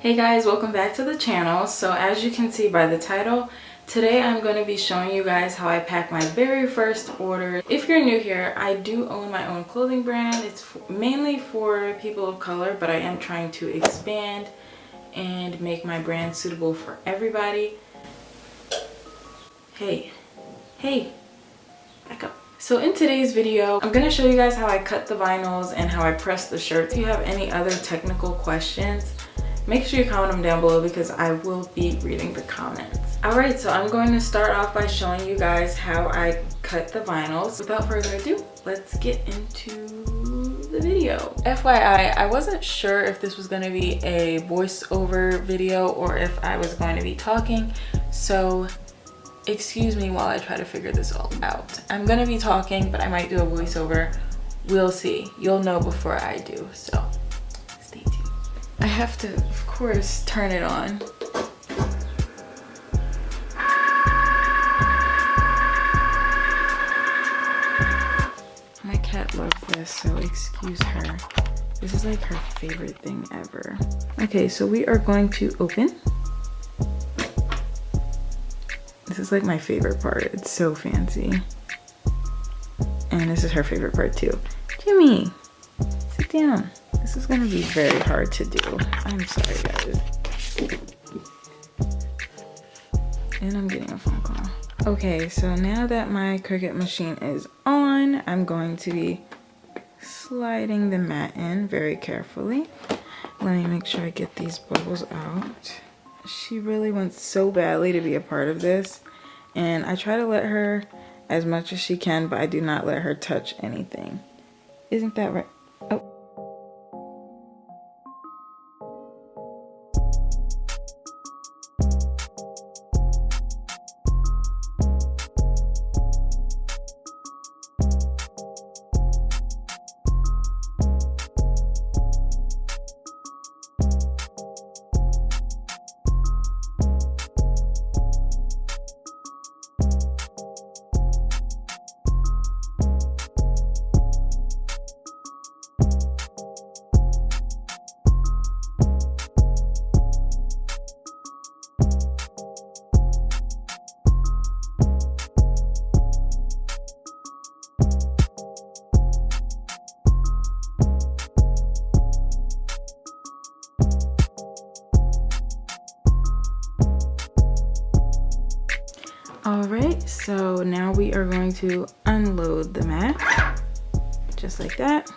Hey guys, welcome back to the channel. So as you can see by the title, today I'm going to be showing you guys how I pack my very first order. If you're new here, I do own my own clothing brand. It's mainly for people of color, but I am trying to expand and make my brand suitable for everybody. Hey, back up. So in today's video, I'm going to show you guys how I cut the vinyls and how I press the shirt. If you have any other technical questions, make sure you comment them down below because I will be reading the comments. Alright, so I'm going to start off by showing you guys how I cut the vinyls. Without further ado, let's get into the video. FYI, I wasn't sure if this was going to be a voiceover video or if I was going to be talking, so excuse me while I try to figure this all out. I'm going to be talking, but I might do a voiceover. We'll see. You'll know before I do, so stay tuned. I have to, of course, turn it on. My cat loves this, so excuse her. This is like her favorite thing ever. Okay, so we are going to open. This is like my favorite part. It's so fancy. And this is her favorite part too. Jimmy, sit down. This is gonna be very hard to do. I'm sorry, guys. And I'm getting a phone call. Okay, so now that my Cricut machine is on, I'm going to be sliding the mat in very carefully. Let me make sure I get these bubbles out. She really wants so badly to be a part of this, and I try to let her as much as she can, but I do not let her touch anything. Isn't that right? Oh. Alright, so now we are going to unload the mat, just like that.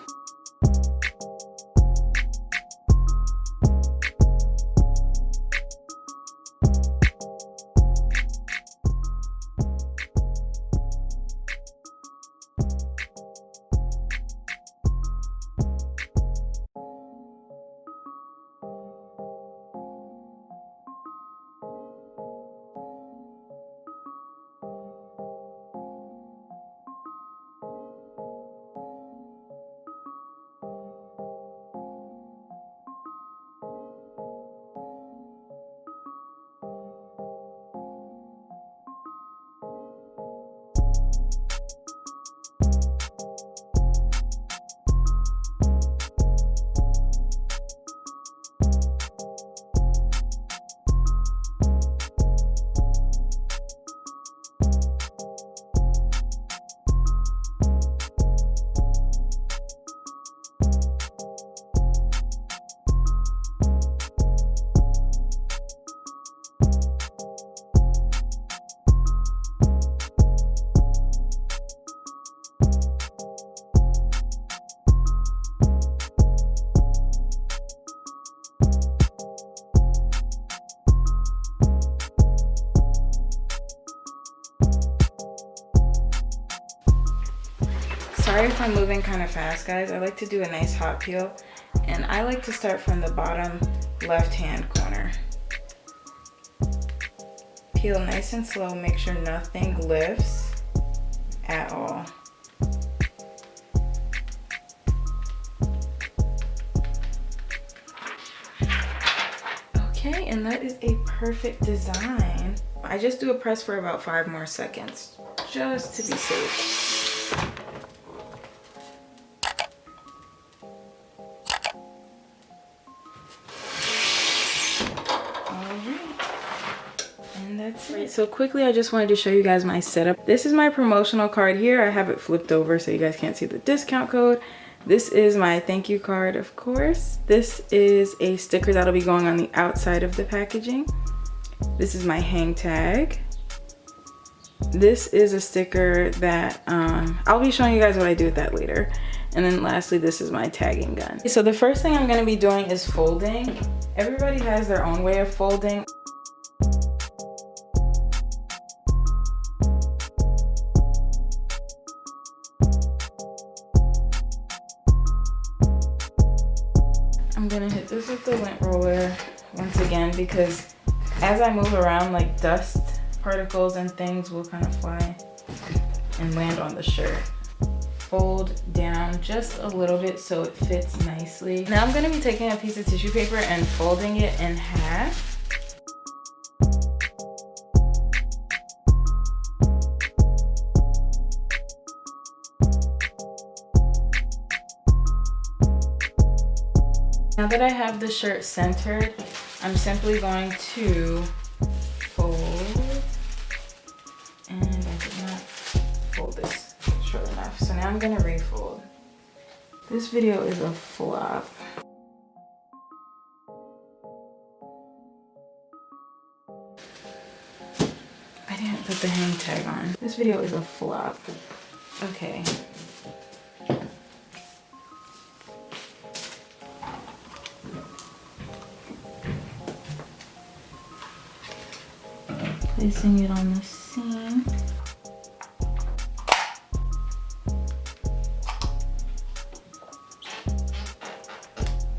Sorry if I'm moving kind of fast, guys. I like to do a nice hot peel, and I like to start from the bottom left-hand corner. Peel nice and slow, make sure nothing lifts at all. Okay, and that is a perfect design. I just do a press for about 5 more seconds, just to be safe. that's it. So quickly, I just wanted to show you guys my setup. This is my promotional card here. I have it flipped over so you guys can't see the discount code. This is my thank you card, of course. This is a sticker that'll be going on the outside of the packaging. This is my hang tag. This is a sticker that I'll be showing you guys what I do with that later. And then lastly, this is my tagging gun. So the first thing I'm gonna be doing is folding. Everybody has their own way of folding. I'm gonna hit this with the lint roller once again because as I move around, like dust particles and things will kind of fly and land on the shirt. Fold down just a little bit so it fits nicely. Now I'm gonna be taking a piece of tissue paper and folding it in half. Now that I have the shirt centered, I'm simply going to fold, and I did not fold this short enough, so now I'm gonna refold. This video is a flop. I didn't put the hang tag on. This video is a flop. Okay. Placing it on the seam.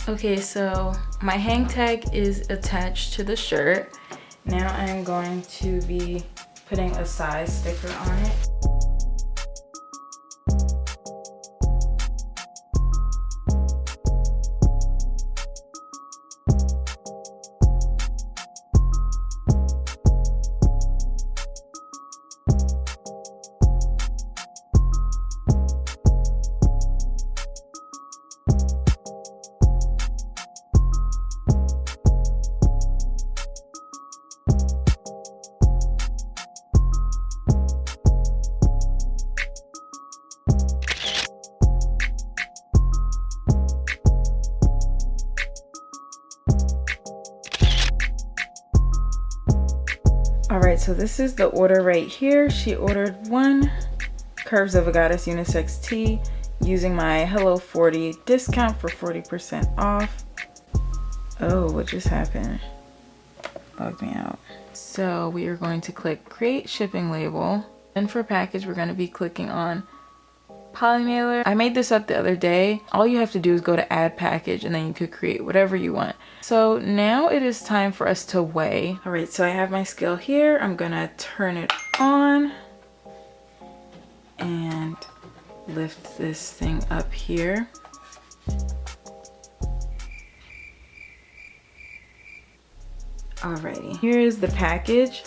Okay, so my hang tag is attached to the shirt. Now I'm going to be putting a size sticker on it. Alright, so this is the order right here. She ordered 1 Curves of a Goddess unisex tee using my Hello 40 discount for 40% off. Oh, what just happened? Logged me out. So we are going to click create shipping label. Then for package, we're going to be clicking on polymailer. I made this up the other day. All you have to do is go to add package and then you could create whatever you want. So now it is time for us to weigh. All right, so I have my scale here. I'm gonna turn it on and lift this thing up here. Alrighty, here is the package.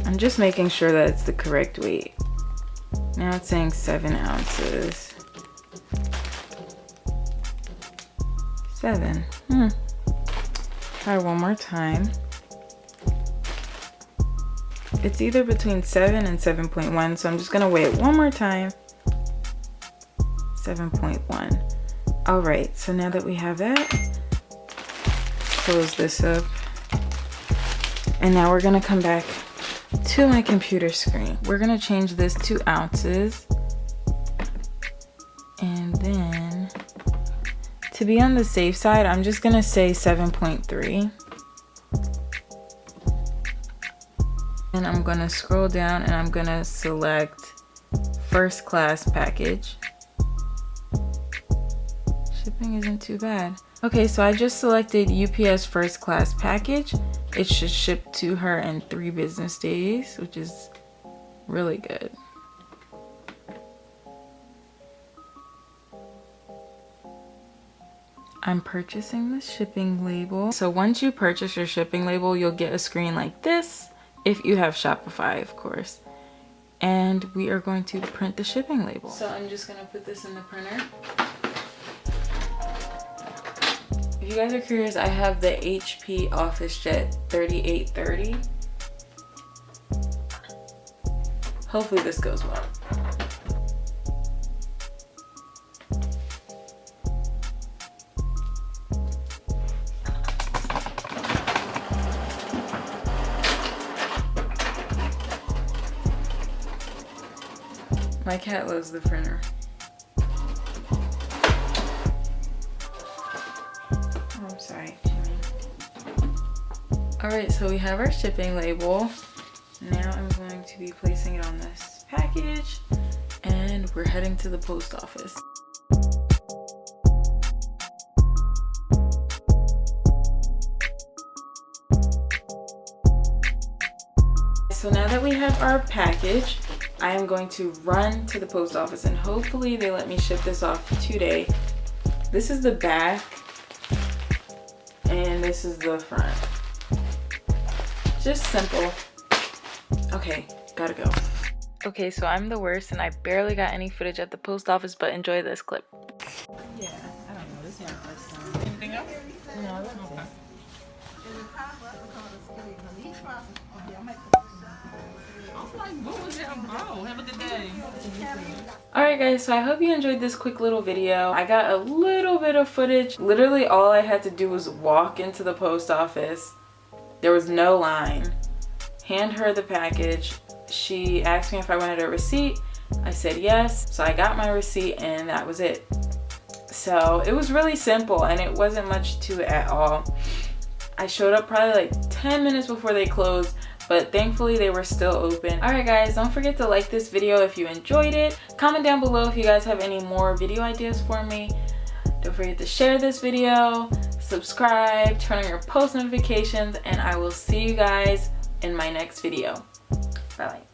I'm just making sure that it's the correct weight. Now it's saying 7 ounces. 7. Try one more time. It's either between 7 and 7.1, so I'm just gonna weigh it one more time. 7.1. All right, so now that we have that, close this up. And now we're gonna come back to my computer screen. We're gonna change this to ounces. And then to be on the safe side, I'm just gonna say 7.3. And I'm gonna scroll down and I'm gonna select first class package. Shipping isn't too bad. Okay, so I just selected UPS first class package. It should ship to her in 3 business days, which is really good. I'm purchasing the shipping label. So once you purchase your shipping label, you'll get a screen like this, if you have Shopify, of course. And we are going to print the shipping label. So I'm just gonna put this in the printer. If If you guys are curious, I have the HP OfficeJet 3830. Hopefully this goes well. My cat loves the printer. Oh, I'm sorry, Jimmy. Alright, so we have our shipping label. Now I'm going to be placing it on this package and we're heading to the post office. So now that we have our package, I am going to run to the post office and hopefully they let me ship this off today. This is the back and this is the front. Just simple. Okay, gotta go. Okay, so I'm the worst and I barely got any footage at the post office, but enjoy this clip. Yeah, I don't know. This is my first time. Anything else? No, that's okay. Have a good day. Alright guys, so I hope you enjoyed this quick little video. I got a little bit of footage. Literally all I had to do was walk into the post office. There was no line. Hand her the package. She asked me if I wanted a receipt. I said yes. So I got my receipt and that was it. So it was really simple and it wasn't much to it at all. I showed up probably like 10 minutes before they closed, but thankfully they were still open. Alright guys, don't forget to like this video if you enjoyed it. Comment down below if you guys have any more video ideas for me. Don't forget to share this video, subscribe, turn on your post notifications, and I will see you guys in my next video. Bye.